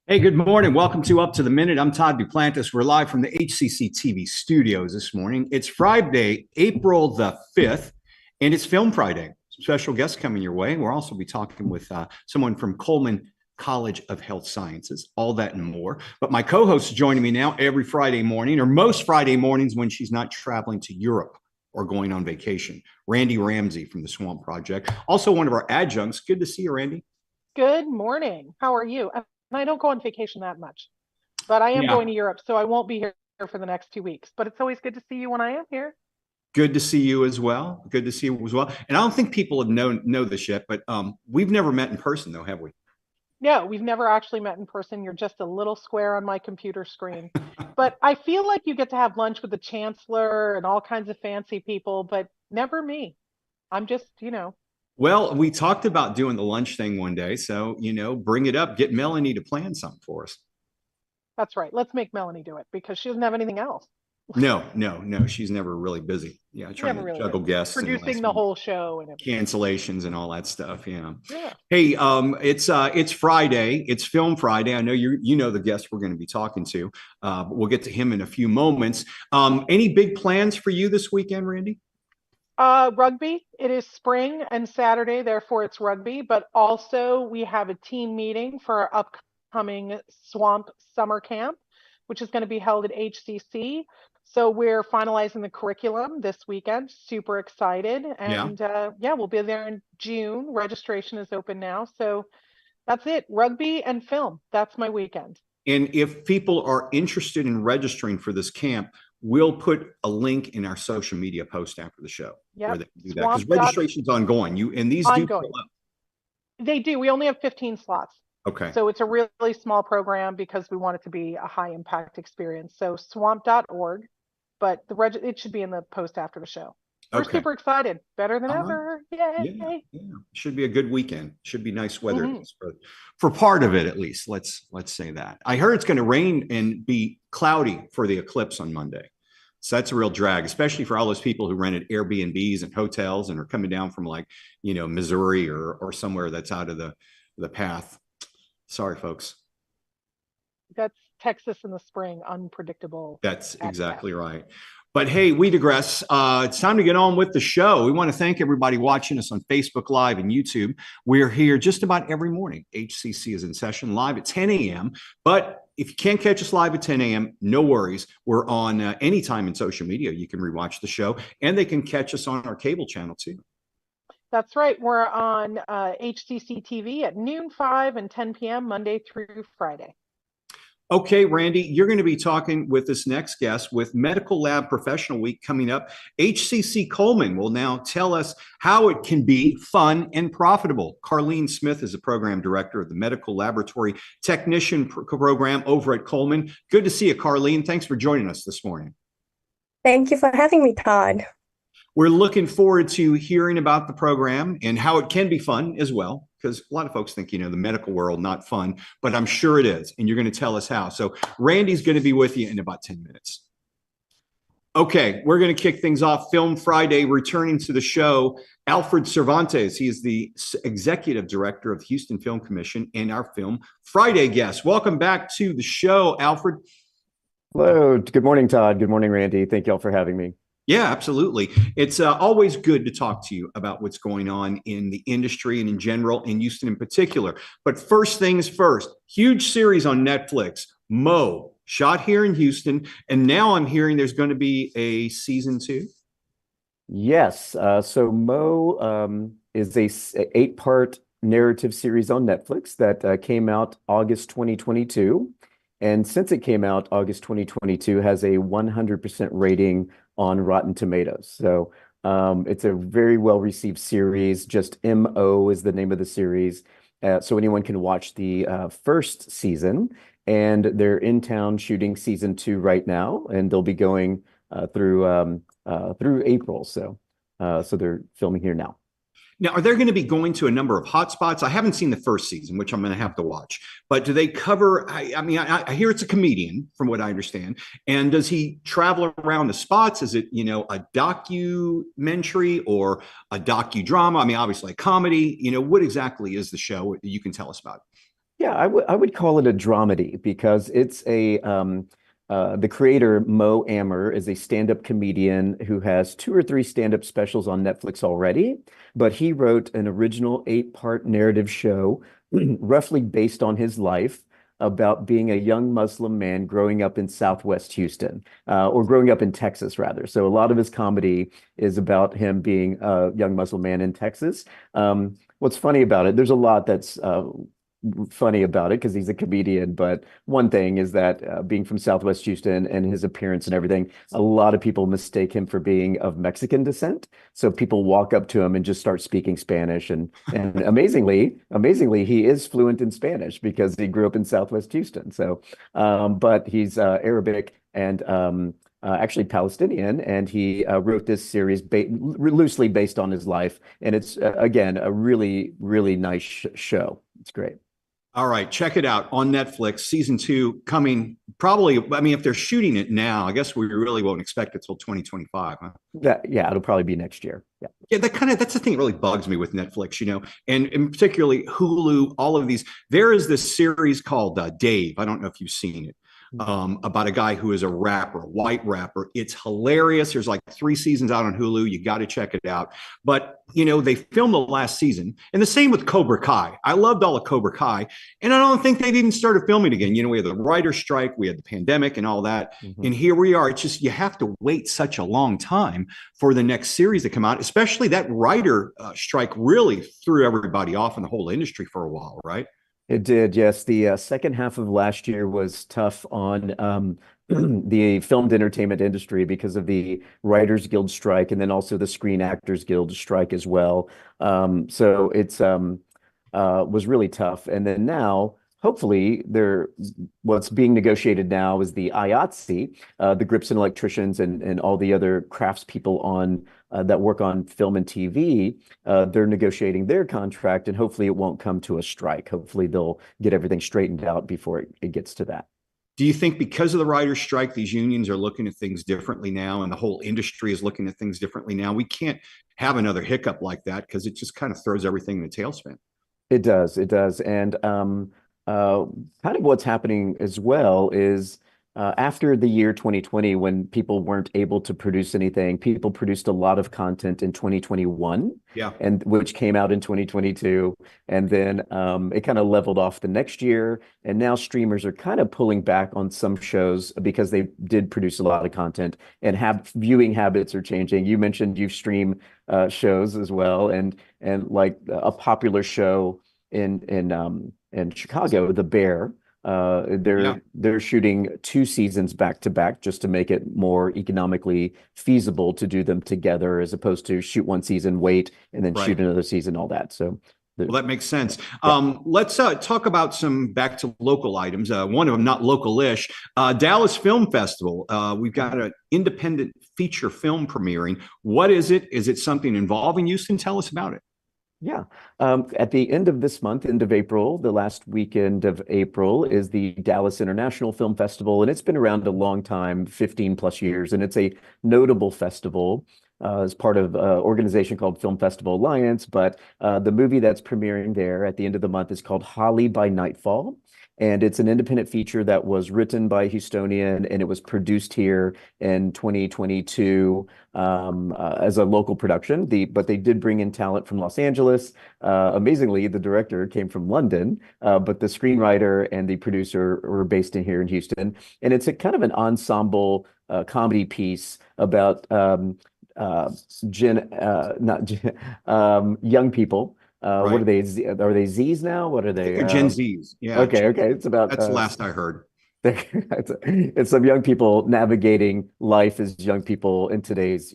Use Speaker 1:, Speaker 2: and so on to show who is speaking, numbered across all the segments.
Speaker 1: Hey, good morning. Welcome to Up to the Minute. I'm Todd Duplantis. We're live from the HCCTV studios this morning. It's Friday, April the 5th, and it's Film Friday. Some special guests coming your way. We'll also be talking with someone from Coleman College of Health Sciences, all that and more. But my co-host is joining me now every Friday morning, or most Friday mornings when she's not traveling to Europe or going on vacation. Randy Ramsey from the Swamp Project. Also one of our adjuncts. Good to see you, Randy.
Speaker 2: Good morning. How are you? And I don't go on vacation that much, but I am
Speaker 1: Yeah.
Speaker 2: going to Europe, so I won't be here for the next 2 weeks. But it's always good to see you when I am here.
Speaker 1: Good to see you as well. Good to see you as well. And I don't think people have know this yet, but we've never met in person though, have we?
Speaker 2: No, we've never actually met in person. You're just a little square on my computer screen. But I feel like you get to have lunch with the chancellor and all kinds of fancy people, but never me. I'm just.
Speaker 1: Well, we talked about doing the lunch thing one day, so bring it up. Get Melanie to plan something for us.
Speaker 2: That's right. Let's make Melanie do it because she doesn't have anything else.
Speaker 1: No, no, no. She's never really busy. Yeah, trying
Speaker 2: Never
Speaker 1: to
Speaker 2: really
Speaker 1: juggle
Speaker 2: busy.
Speaker 1: guests and
Speaker 2: Producing
Speaker 1: last
Speaker 2: the
Speaker 1: minute
Speaker 2: whole show and everything.
Speaker 1: cancellations and all that stuff. Yeah.
Speaker 2: Yeah.
Speaker 1: Hey, it's Friday. It's Film Friday. I know you know the guest we're going to be talking to, but we'll get to him in a few moments. Any big plans for you this weekend, Randy?
Speaker 2: Rugby. It is spring and Saturday, therefore it's rugby. But also we have a team meeting for our upcoming Swamp Summer Camp, which is going to be held at HCC. So we're finalizing the curriculum this weekend. Super excited,
Speaker 1: Yeah.
Speaker 2: and yeah, we'll be there in June. Registration is open now, so that's it. Rugby and film. That's my weekend.
Speaker 1: And if people are interested in registering for this camp, we'll put a link in our social media post after the show where
Speaker 2: Yep.
Speaker 1: they can do that because
Speaker 2: Swamp dot
Speaker 1: registration's ongoing. And these do fill
Speaker 2: ongoing.
Speaker 1: up.
Speaker 2: They do. We only have 15 slots.
Speaker 1: Okay.
Speaker 2: So it's a really small program because we want it to be a high impact experience. So swamp.org, but it should be in the post after the show. We're
Speaker 1: Okay.
Speaker 2: super excited. Better than
Speaker 1: All right.
Speaker 2: ever.
Speaker 1: Yeah.
Speaker 2: Yay.
Speaker 1: Yeah. Should be a good weekend. Should be nice weather at
Speaker 2: Hmm.
Speaker 1: least for part of it at least. Let's say that. I heard it's going to rain and be cloudy for the eclipse on Monday. So that's a real drag, especially for all those people who rented Airbnbs and hotels and are coming down from like, Missouri or somewhere that's out of the path. Sorry, folks.
Speaker 2: That's Texas in the spring, unpredictable
Speaker 1: That's
Speaker 2: at
Speaker 1: exactly
Speaker 2: best.
Speaker 1: right. But hey, we digress. It's time to get on with the show. We want to thank everybody watching us on Facebook Live and YouTube. We're here just about every morning. HCC is in session live at 10 a.m. But if you can't catch us live at 10 a.m., no worries. We're on anytime in social media. You can rewatch the show, and they can catch us on our cable channel too.
Speaker 2: That's right. We're on HCCTV at noon, 5, and 10 p.m. Monday through Friday.
Speaker 1: Okay, Randy, you're going to be talking with this next guest with Medical Lab Professional Week coming up. HCC Coleman will now tell us how it can be fun and profitable. Karlien Smith is the program director of the Medical Laboratory Technician Program over at Coleman. Good to see you, Karlien. Thanks for joining us this morning.
Speaker 3: Thank you for having me, Todd.
Speaker 1: We're looking forward to hearing about the program and how it can be fun as well, because a lot of folks think, the medical world, not fun, but I'm sure it is. And you're going to tell us how. So Randy's going to be with you in about 10 minutes. Okay, we're going to kick things off. Film Friday, returning to the show, Alfred Cervantes. He is the executive director of the Houston Film Commission and our Film Friday guest. Welcome back to the show, Alfred.
Speaker 4: Hello. Good morning, Todd. Good morning, Randy. Thank you all for having me.
Speaker 1: Yeah, absolutely. It's always good to talk to you about what's going on in the industry and in general, in Houston in particular. But first things first, huge series on Netflix, Mo, shot here in Houston. And now I'm hearing there's going to be a season 2.
Speaker 4: Yes. So Mo is a 8-part narrative series on Netflix that came out August 2022. And since it came out August 2022, has a 100% rating on Rotten Tomatoes. So it's a very well-received series. Just MO is the name of the series. So anyone can watch the first season, and they're in town shooting season 2 right now, and they'll be going through April. So they're filming here now.
Speaker 1: Now, are they going to be going to a number of hotspots? I haven't seen the first season, which I'm going to have to watch. But do they cover? I hear it's a comedian, from what I understand. And does he travel around the spots? Is it a documentary or a docudrama? I mean, obviously a comedy. What exactly is the show? You can tell us about it.
Speaker 4: Yeah, I would call it a dramedy because it's the creator Mo Amer is a stand-up comedian who has two or three stand-up specials on Netflix already, but he wrote an original 8-part narrative show roughly based on his life about being a young Muslim man growing up in Southwest Houston, or growing up in Texas, rather. So a lot of his comedy is about him being a young Muslim man in Texas. What's funny about it, there's a lot that's funny about it because he's a comedian. But one thing is that being from Southwest Houston and his appearance and everything, a lot of people mistake him for being of Mexican descent. So people walk up to him and just start speaking Spanish. And amazingly, he is fluent in Spanish because he grew up in Southwest Houston. So, but he's Arabic and actually Palestinian, and he wrote this series loosely based on his life. And it's again a really, really nice show. It's great.
Speaker 1: All right, check it out on Netflix. Season 2 coming probably. I mean, if they're shooting it now, I guess we really won't expect it till 2025, huh?
Speaker 4: Yeah, it'll probably be next year. Yeah.
Speaker 1: Yeah, that's the thing that really bugs me with Netflix, and particularly Hulu, all of these. There is this series called Dave. I don't know if you've seen it. About a guy who is a rapper, a white rapper. It's hilarious. There's like 3 seasons out on Hulu. You got to check it out. But, they filmed the last season. And the same with Cobra Kai. I loved all of Cobra Kai. And I don't think they've even started filming again. We had the writer's strike, we had the pandemic and all that. And here we are. It's just, you have to wait such a long time for the next series to come out, especially that writer strike really threw everybody off in the whole industry for a while, right?
Speaker 4: It did, yes. The second half of last year was tough on the filmed entertainment industry because of the Writers Guild strike and then also the Screen Actors Guild strike as well. So it's was really tough. And then now, hopefully, what's being negotiated now is the IATSE, the grips and electricians and all the other craftspeople on that work on film and TV. They're negotiating their contract, and hopefully it won't come to a strike. Hopefully they'll get everything straightened out before it gets to that.
Speaker 1: Do you think because of the writer's strike, these unions are looking at things differently now, and the whole industry is looking at things differently now? We can't have another hiccup like that because it just kind of throws everything in a tailspin.
Speaker 4: It does. It does. And kind of what's happening as well is after the year 2020, when people weren't able to produce anything, people produced a lot of content in 2021, and which came out in 2022. And then it kind of leveled off the next year. And now streamers are kind of pulling back on some shows because they did produce a lot of content, and viewing habits are changing. You mentioned you stream shows as well, and like a popular show in Chicago, The Bear. They're shooting 2 seasons back to back just to make it more economically feasible to do them together, as opposed to shoot 1 season, wait, and then shoot another season, all that. So
Speaker 1: well, that makes sense. Let's talk about some back to local items. One of them, not local-ish, Dallas Film Festival. We've got an independent feature film premiering. What is it? Is it something involving Houston? Tell us about it.
Speaker 4: Yeah. At the end of this month, end of April, the last weekend of April, is the Dallas International Film Festival. And it's been around a long time, 15 plus years. And it's a notable festival as part of an organization called Film Festival Alliance. But the movie that's premiering there at the end of the month is called Holly by Nightfall. And it's an independent feature that was written by a Houstonian, and it was produced here in 2022 as a local production. But they did bring in talent from Los Angeles. Amazingly, the director came from London, but the screenwriter and the producer were based in here in Houston. And it's a kind of an ensemble comedy piece about young people. What are they? Are they Z's now? What are they?
Speaker 1: They're Gen Zs. Yeah.
Speaker 4: Okay. It's about
Speaker 1: that's the last I heard.
Speaker 4: It's some young people navigating life as young people in today's,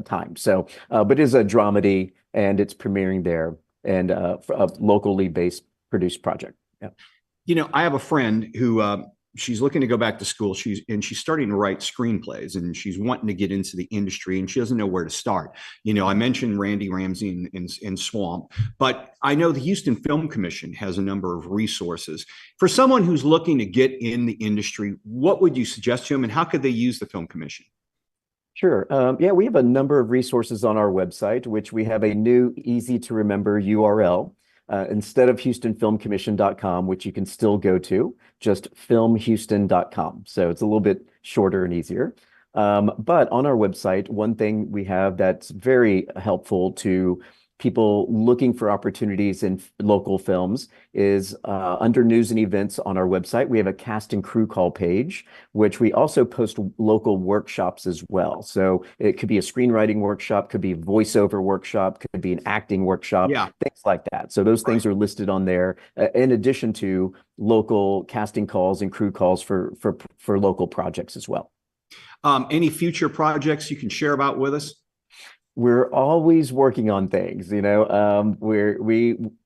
Speaker 4: time. So, but it is a dramedy, and it's premiering there, and a locally based produced project. Yeah.
Speaker 1: I have a friend who she's looking to go back to school. She's starting to write screenplays, and she's wanting to get into the industry, and she doesn't know where to start. I mentioned Randy Ramsey in Swamp, but I know the Houston Film Commission has a number of resources for someone who's looking to get in the industry. What would you suggest to them, and how could they use the Film Commission?
Speaker 4: Sure. Yeah, we have a number of resources on our website, which we have a new, easy to remember URL. instead of HoustonFilmCommission.com, which you can still go to, just filmhouston.com. So it's a little bit shorter and easier. But on our website, one thing we have that's very helpful to people looking for opportunities in local films is under news and events on our website, we have a cast and crew call page, which we also post local workshops as well. So it could be a screenwriting workshop, could be a voiceover workshop, could be an acting workshop, things like that. So those things are listed on there, in addition to local casting calls and crew calls for local projects as well.
Speaker 1: Any future projects you can share about with us?
Speaker 4: We're always working on things, you know.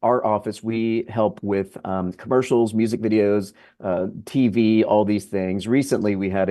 Speaker 4: Our office, we help with commercials, music videos, TV, all these things. Recently, we had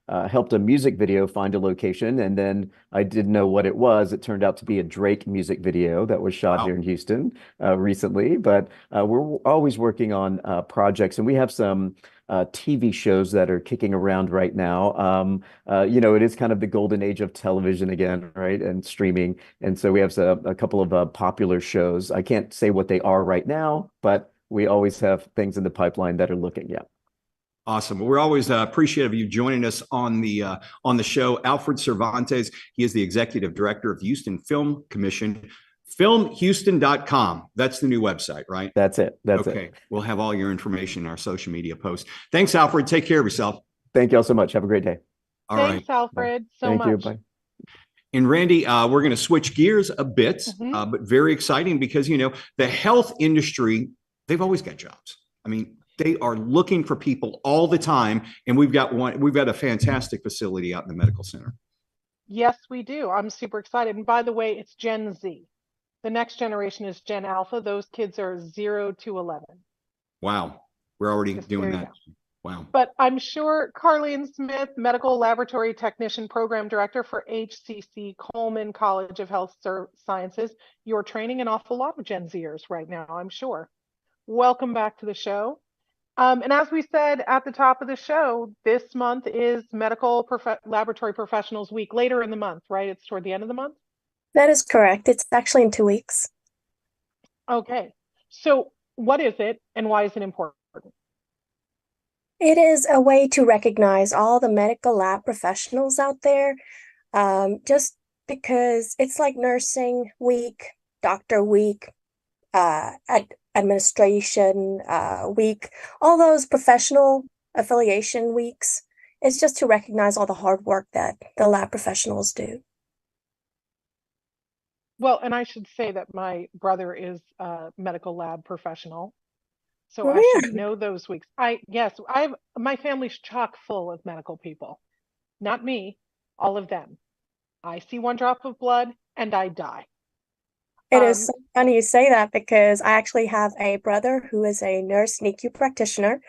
Speaker 4: helped a music video find a location, and then I didn't know what it was. It turned out to be a Drake music video that was shot here in Houston recently. But we're always working on projects, and we have some TV shows that are kicking around right now. You know, it is kind of the golden age of television again, right? And streaming. And so we have a couple of popular shows. I can't say what they are right now, but we always have things in the pipeline that are looking,
Speaker 1: Awesome. We're always appreciative of you joining us on the show. Alfred Cervantes, he is the executive director of Houston Film Commission. Filmhouston.com. That's the new website, right?
Speaker 4: That's it. That's
Speaker 1: okay. We'll have all your information in our social media posts. Thanks, Alfred. Take care of yourself.
Speaker 4: Thank you all so much. Have a great day.
Speaker 2: Thanks, Alfred, so
Speaker 4: much. Thank you. Bye.
Speaker 1: And Randy, we're going to switch gears a bit, but very exciting because, you know, the health industry, they've always got jobs. I mean, they are looking for people all the time. And we've got a fantastic facility out in the medical center.
Speaker 2: Yes, we do. I'm super excited. And by the way, it's Gen Z. The next generation is Gen Alpha. Those kids are 0 to 11.
Speaker 1: Wow. We're already doing that. Wow.
Speaker 2: But I'm sure Karlien Smith, Medical Laboratory Technician Program Director for HCC Coleman College of Health Sciences, you're training an awful lot of Gen Zers right now, I'm sure. Welcome back to the show. And as we said at the top of the show, this month is Medical Laboratory Professionals Week, later in the month, right? It's toward the end of the month?
Speaker 3: That is correct. It's actually in 2 weeks.
Speaker 2: Okay. So what is it and why is it important?
Speaker 3: It is a way to recognize all the medical lab professionals out there, just because it's like Nursing Week, Doctor Week, Administration Week, all those professional affiliation weeks. It's just to recognize all the hard work that the lab professionals do.
Speaker 2: Well, and I should say that my brother is a medical lab professional. So
Speaker 3: Really?
Speaker 2: I should know those weeks. My family's chock full of medical people. Not me, all of them. I see one drop of blood and I die.
Speaker 3: It is so funny you say that because I actually have a brother who is a nurse NICU practitioner,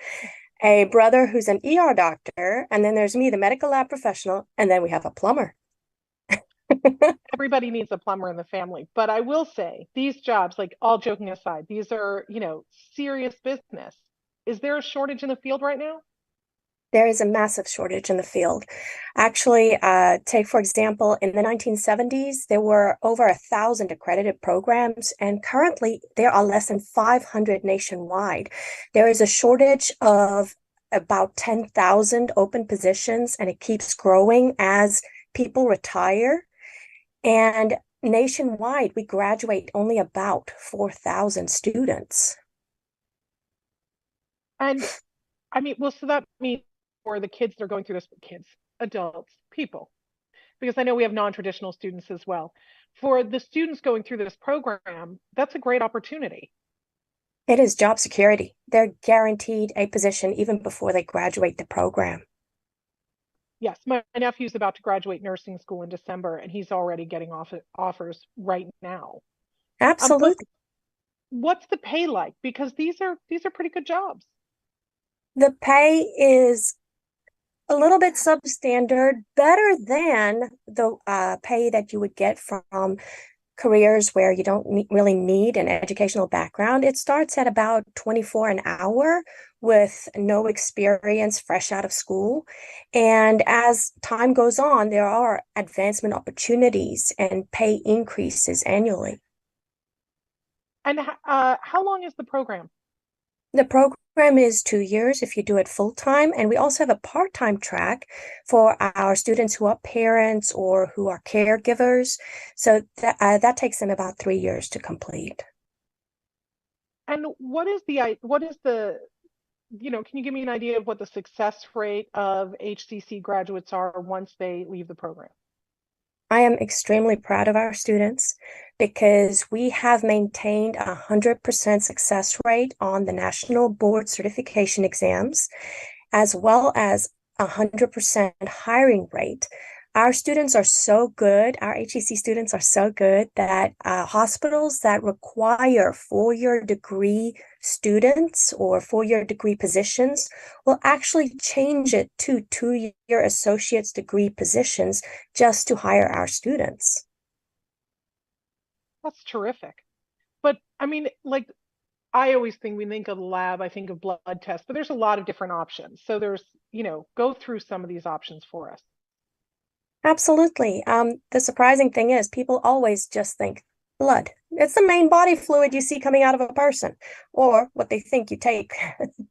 Speaker 3: a brother who's an ER doctor, and then there's me, the medical lab professional, and then we have a plumber.
Speaker 2: Everybody needs a plumber in the family. But I will say these jobs, like all joking aside, these are, you know, serious business. Is there a shortage in the field right now?
Speaker 3: There is a massive shortage in the field. Actually, take, for example, in the 1970s, there were over 1,000 accredited programs, and currently there are less than 500 nationwide. There is a shortage of about 10,000 open positions, and it keeps growing as people retire. And nationwide, we graduate only about 4,000 students.
Speaker 2: And I mean, well, so that means for the kids that are going through this, adults, people, because I know we have non-traditional students as well. For the students going through this program, that's a great opportunity.
Speaker 3: It is job security. They're guaranteed a position even before they graduate the program.
Speaker 2: Yes, my nephew's about to graduate nursing school in December, and he's already getting offers right now.
Speaker 3: Absolutely.
Speaker 2: What's the pay like? Because these are pretty good jobs.
Speaker 3: The pay is a little bit substandard, better than the pay that you would get from careers where you don't really need an educational background. It starts at about $24 an hour with no experience, fresh out of school. And as time goes on, there are advancement opportunities and pay increases annually.
Speaker 2: And how long is the program?
Speaker 3: The program is 2 years if you do it full time, and we also have a part-time track for our students who are parents or who are caregivers. So that takes them about 3 years to complete.
Speaker 2: And what is the can you give me an idea of what the success rate of HCC graduates are once they leave the program?
Speaker 3: I am extremely proud of our students because we have maintained 100% success rate on the national board certification exams, as well as 100% hiring rate. Our students are so good, our HEC students are so good that hospitals that require four-year degree students or four-year degree positions will actually change it to two-year associate's degree positions just to hire our students.
Speaker 2: That's terrific. But I mean, like, I always think we think of the lab, I think of blood tests, but there's a lot of different options. So there's, go through some of these options for us.
Speaker 3: Absolutely. The surprising thing is people always just think blood. It's the main body fluid you see coming out of a person, or what they think you take.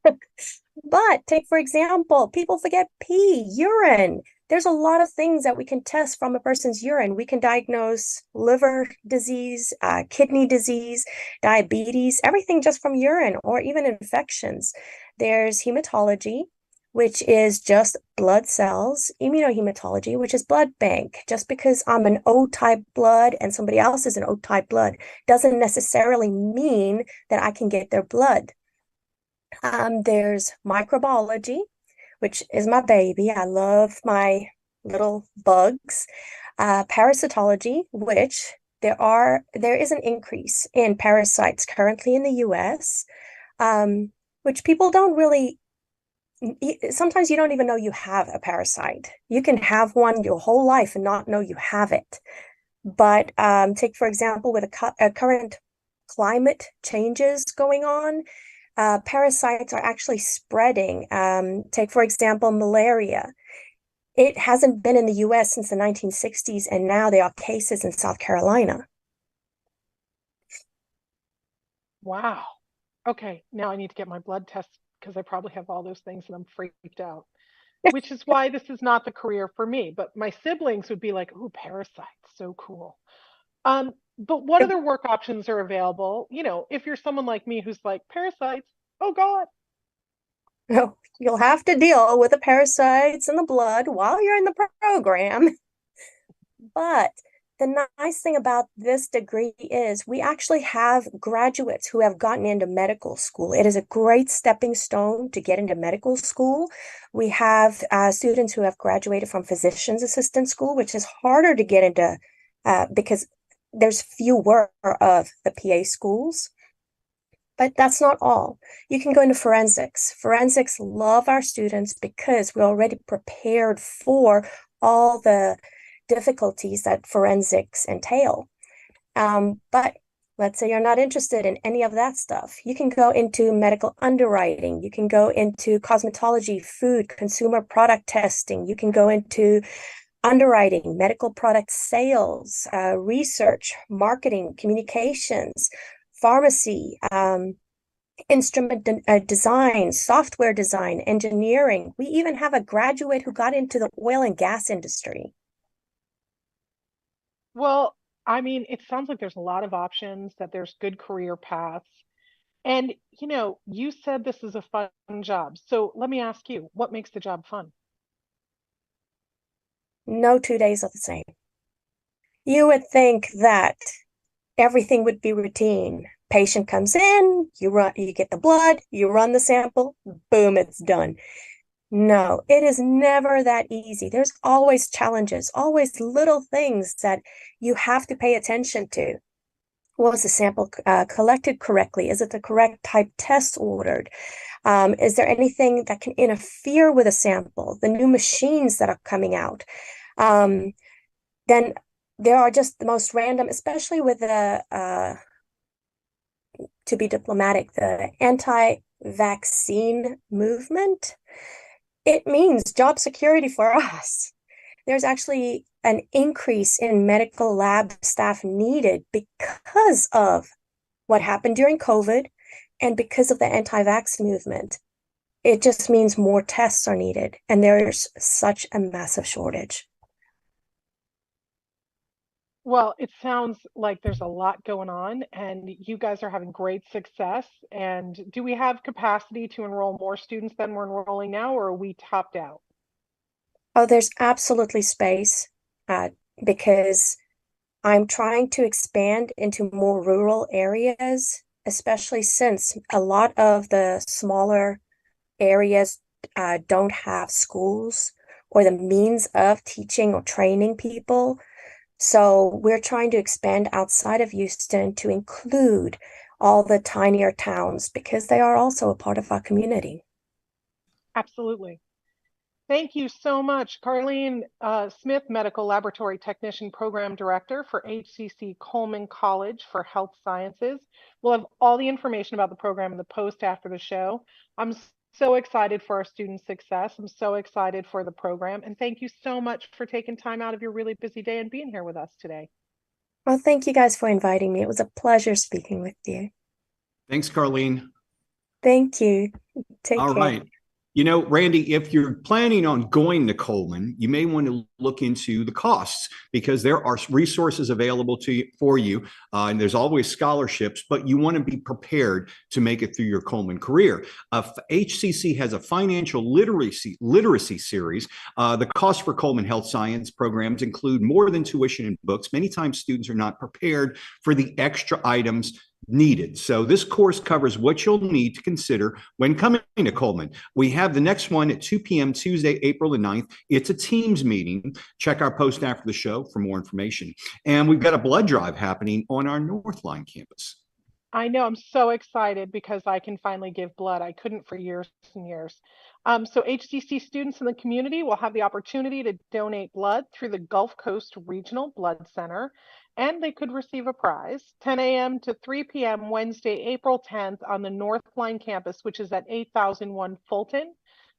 Speaker 3: But take, for example, people forget pee, urine. There's a lot of things that we can test from a person's urine. We can diagnose liver disease, kidney disease, diabetes, everything just from urine, or even infections. There's hematology, which is just blood cells, immunohematology, which is blood bank. Just because I'm an O-type blood and somebody else is an O-type blood doesn't necessarily mean that I can get their blood. There's microbiology, which is my baby. I love my little bugs. Parasitology, which there is an increase in parasites currently in the US, which people don't really. Sometimes you don't even know you have a parasite. You can have one your whole life and not know you have it. But take, for example, with a current climate changes going on, parasites are actually spreading. Take, for example, malaria. It hasn't been in the US since the 1960s, and now there are cases in South Carolina.
Speaker 2: Wow. Okay, now I need to get my blood test because I probably have all those things and I'm freaked out, which is why this is not the career for me. But my siblings would be like, "Ooh, parasites, so cool." But what other work options are available? If you're someone like me who's like, parasites, oh God.
Speaker 3: No, you'll have to deal with the parasites in the blood while you're in the program. But the nice thing about this degree is we actually have graduates who have gotten into medical school. It is a great stepping stone to get into medical school. We have students who have graduated from physician's assistant school, which is harder to get into because there's fewer of the PA schools. But that's not all. You can go into forensics. Forensics love our students because we're already prepared for all the difficulties that forensics entail. But let's say you're not interested in any of that stuff. You can go into medical underwriting. You can go into cosmetology, food, consumer product testing. You can go into underwriting, medical product sales, research, marketing, communications, pharmacy, instrument design, software design, engineering. We even have a graduate who got into the oil and gas industry.
Speaker 2: Well, I mean, it sounds like there's a lot of options, that there's good career paths. And, you said this is a fun job. So let me ask you, what makes the job fun?
Speaker 3: No 2 days are the same. You would think that everything would be routine. Patient comes in, you get the blood, you run the sample, boom, it's done. No, it is never that easy. There's always challenges, always little things that you have to pay attention to. Was the sample collected correctly? Is it the correct type test ordered? Is there anything that can interfere with a sample? The new machines that are coming out. Then there are just the most random, especially with the, to be diplomatic, the anti-vaccine movement. It means job security for us. There's actually an increase in medical lab staff needed because of what happened during COVID, and because of the anti-vax movement, it just means more tests are needed, and there's such a massive shortage.
Speaker 2: Well, it sounds like there's a lot going on, and you guys are having great success. And do we have capacity to enroll more students than we're enrolling now, or are we topped out?
Speaker 3: Oh, there's absolutely space, because I'm trying to expand into more rural areas, especially since a lot of the smaller areas don't have schools or the means of teaching or training people. So we're trying to expand outside of Houston to include all the tinier towns because they are also a part of our community.
Speaker 2: Absolutely. Thank you so much, Karlien Smith, Medical Laboratory Technician Program Director for HCC Coleman College for Health Sciences. We'll have all the information about the program in the post after the show. I'm so excited for our student success. I'm so excited for the program. And thank you so much for taking time out of your really busy day and being here with us today.
Speaker 3: Well, thank you guys for inviting me. It was a pleasure speaking with you.
Speaker 1: Thanks, Karlien.
Speaker 3: Thank you. Take
Speaker 1: All
Speaker 3: care.
Speaker 1: right. You know, Randy, if you're planning on going to Coleman, you may want to look into the costs because there are resources available to you, for you, and there's always scholarships, but you want to be prepared to make it through your Coleman career. HCC has a financial literacy series. The costs for Coleman Health Science programs include more than tuition and books. Many times students are not prepared for the extra items needed. So this course covers what you'll need to consider when coming to Coleman. We have the next one at 2 p.m. Tuesday, April the 9th. It's a Teams meeting. Check our post after the show for more information. And we've got a blood drive happening on our Northline campus.
Speaker 2: I know, I'm so excited because I can finally give blood. I couldn't for years and years. So HCC students in the community will have the opportunity to donate blood through the Gulf Coast Regional Blood Center, and they could receive a prize. 10 a.m. to 3 p.m. Wednesday, April 10th on the Northline campus, which is at 8001 Fulton.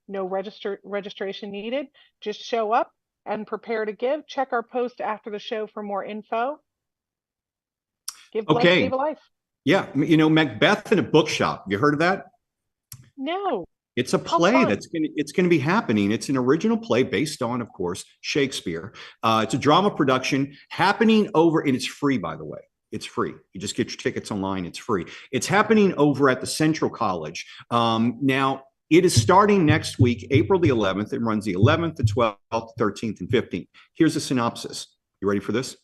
Speaker 2: No registration needed. Just show up and prepare to give. Check our post after the show for more info. Give blood, save a life.
Speaker 1: Yeah, you know, Macbeth in a bookshop. You heard of that?
Speaker 2: No.
Speaker 1: It's a play that's gonna be happening. It's an original play based on, of course, Shakespeare. It's a drama production happening over, and it's free, by the way. It's free. You just get your tickets online. It's free. It's happening over at the Central College. Now, it is starting next week, April the 11th. It runs the 11th, the 12th, 13th, and 15th. Here's a synopsis. You ready for this?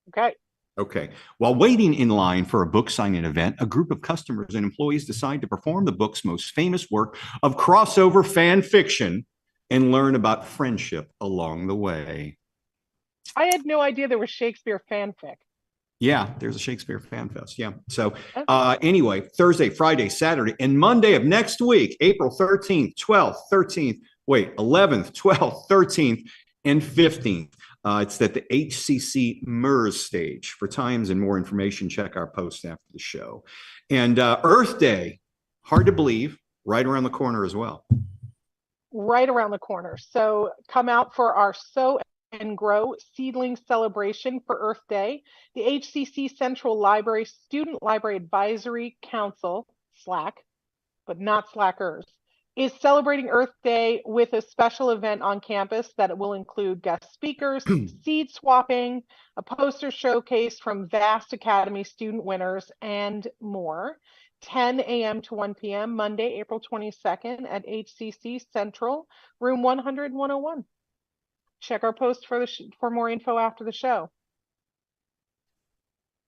Speaker 2: Okay.
Speaker 1: Okay. While waiting in line for a book signing event, a group of customers and employees decide to perform the book's most famous work of crossover fan fiction and learn about friendship along the way.
Speaker 2: I had no idea there was Shakespeare fanfic.
Speaker 1: Yeah, there's a Shakespeare Fan Fest. Yeah. So anyway, Thursday, Friday, Saturday, and Monday of next week, April 13th, 12th, 13th, 11th, 12th, 13th, and 15th. It's at the HCC MERS stage. For times and more information, check our post after the show. And Earth Day, hard to believe, right around the corner as well.
Speaker 2: Right around the corner. So come out for our Sow and Grow seedling celebration for Earth Day. The HCC Central Library Student Library Advisory Council, SLAC, but not Slackers, is celebrating Earth Day with a special event on campus that will include guest speakers, seed swapping, a poster showcase from Vast Academy student winners, and more. 10 a.m. to 1 p.m. Monday, April 22nd at HCC Central, room 100 101. Check our post for more info after the show.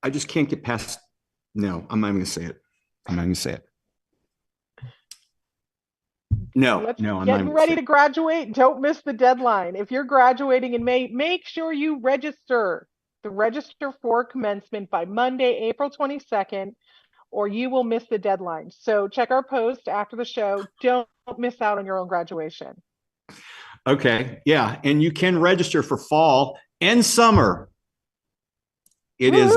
Speaker 1: I just can't get past. No, I'm not even going to say it. I'm not going to say it. No, I'm
Speaker 2: getting ready to graduate. Don't miss the deadline. If you're graduating in May, make sure you register. Register for commencement by Monday, April 22nd, or you will miss the deadline. So check our post after the show. Don't miss out on your own graduation.
Speaker 1: Okay, yeah, and you can register for fall and summer. It is.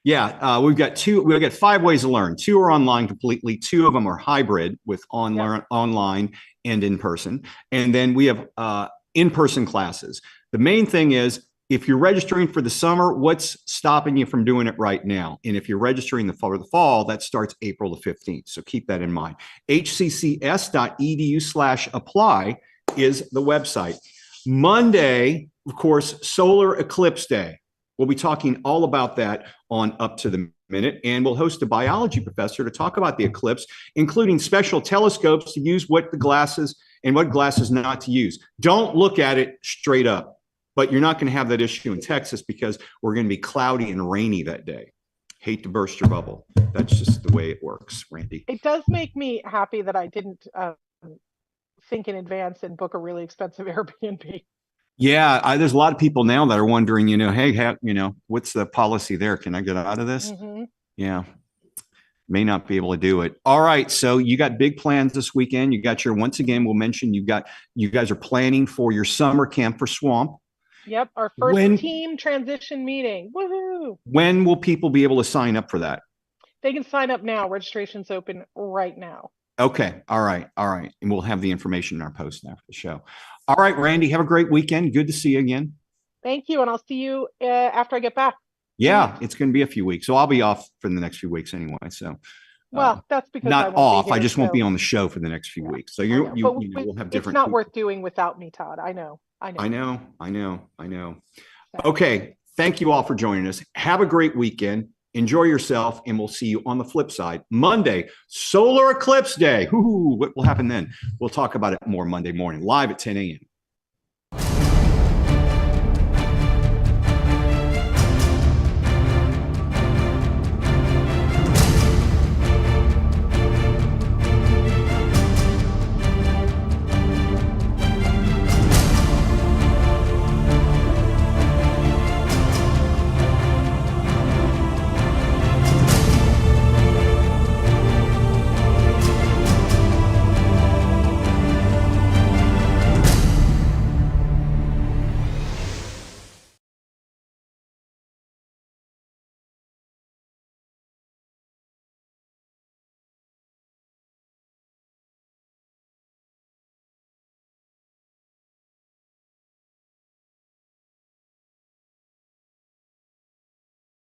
Speaker 1: We've got 5 ways to learn. 2 are online completely. 2 of them are hybrid with online and in person. And then we have in-person classes. The main thing is If you're registering for the summer, what's stopping you from doing it right now? And if you're registering for the fall, that starts April the 15th. So keep that in mind. hccs.edu/apply is the website. Monday, of course, Solar Eclipse Day. We'll be talking all about that on Up to the Minute, and we'll host a biology professor to talk about the eclipse, including special telescopes to use, what the glasses and what glasses not to use. Don't look at it straight up. But you're not going to have that issue in Texas because we're going to be cloudy and rainy that day. Hate to burst your bubble. That's just the way it works, Randy.
Speaker 2: It does make me happy that I didn't think in advance and book a really expensive Airbnb.
Speaker 1: Yeah, there's a lot of people now that are wondering, hey, what's the policy there? Can I get out of this?
Speaker 2: Mm-hmm.
Speaker 1: Yeah, may not be able to do it. All right, so you got big plans this weekend. You got once again, we'll mention you guys are planning for your summer camp for Swamp.
Speaker 2: Yep, our first team transition meeting. Woohoo!
Speaker 1: When will people be able to sign up for that?
Speaker 2: They can sign up now. Registration's open right now.
Speaker 1: Okay. All right. And we'll have the information in our post after the show. All right, Randy, have a great weekend. Good to see you again.
Speaker 2: Thank you. And I'll see you after I get back.
Speaker 1: Yeah, it's going to be a few weeks. So I'll be off for the next few weeks anyway. So,
Speaker 2: well, that's because
Speaker 1: not
Speaker 2: I won't
Speaker 1: off.
Speaker 2: be here,
Speaker 1: I just won't be on the show for the next few weeks. So we'll have different.
Speaker 2: It's not worth doing without me, Todd. I know.
Speaker 1: Okay. Thank you all for joining us. Have a great weekend. Enjoy yourself, and we'll see you on the flip side. Monday, Solar Eclipse Day. What will happen then? We'll talk about it more Monday morning, live at 10 a.m.